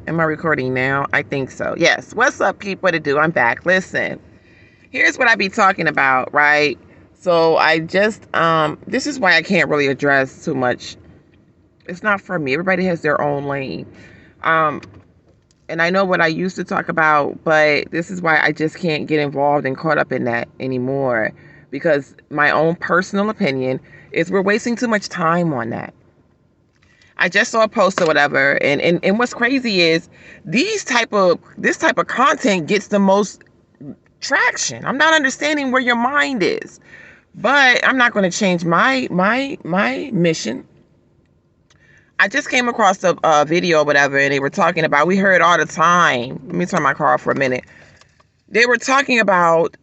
Am I recording now? I think so. Yes. What's up, people? What to do? I'm back. Listen, here's what I be talking about, right? So I just, this is why I can't really address too much. It's not for me. Everybody has their own lane. Um, and I know what I used to talk about, but this is why I just can't get involved and caught up in that anymore. Because my own personal opinion is we're wasting too much time on that. I just saw a post or whatever, and what's crazy is this type of content gets the most traction. I'm not understanding where your mind is, but I'm not going to change my mission. I just came across a video or whatever, and they were talking about, we heard all the time. Let me turn my car off for a minute. They were talking about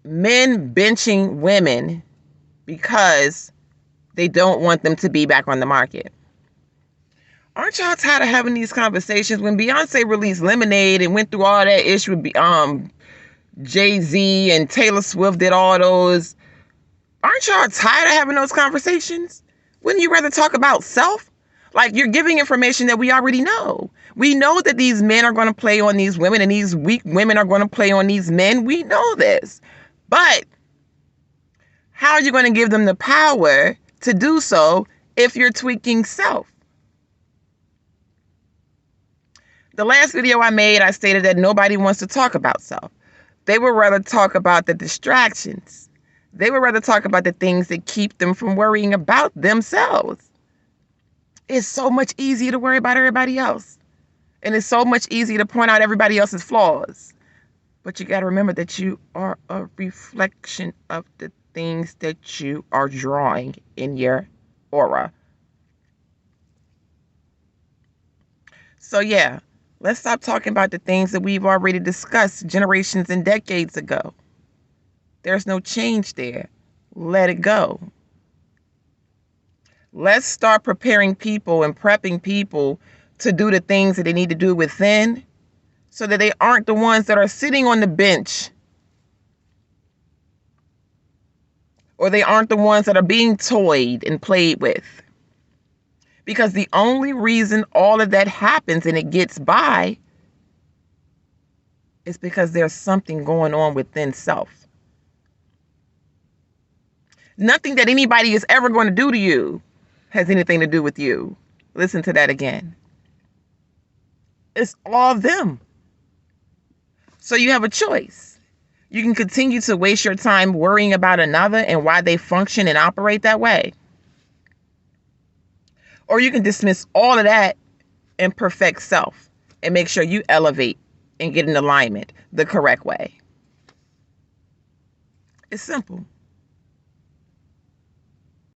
men benching women because they don't want them to be back on the market. Aren't y'all tired of having these conversations? When Beyonce released Lemonade and went through all that issue with Jay-Z and Taylor Swift did all those, aren't y'all tired of having those conversations? Wouldn't you rather talk about self? Like, you're giving information that we already know. We know that these men are going to play on these women and these weak women are going to play on these men. We know this. But how are you going to give them the power to do so if you're tweaking self? The last video I made, I stated that nobody wants to talk about self. They would rather talk about the distractions. They would rather talk about the things that keep them from worrying about themselves. It's so much easier to worry about everybody else. And it's so much easier to point out everybody else's flaws. But you got to remember that you are a reflection of the things that you are drawing in your aura. So yeah. Let's stop talking about the things that we've already discussed generations and decades ago. There's no change there. Let it go. Let's start preparing people and prepping people to do the things that they need to do within so that they aren't the ones that are sitting on the bench, or they aren't the ones that are being toyed and played with. Because the only reason all of that happens and it gets by is because there's something going on within self. Nothing that anybody is ever going to do to you has anything to do with you. Listen to that again. It's all them. So you have a choice. You can continue to waste your time worrying about another and why they function and operate that way. Or you can dismiss all of that and perfect self and make sure you elevate and get in alignment the correct way. It's simple.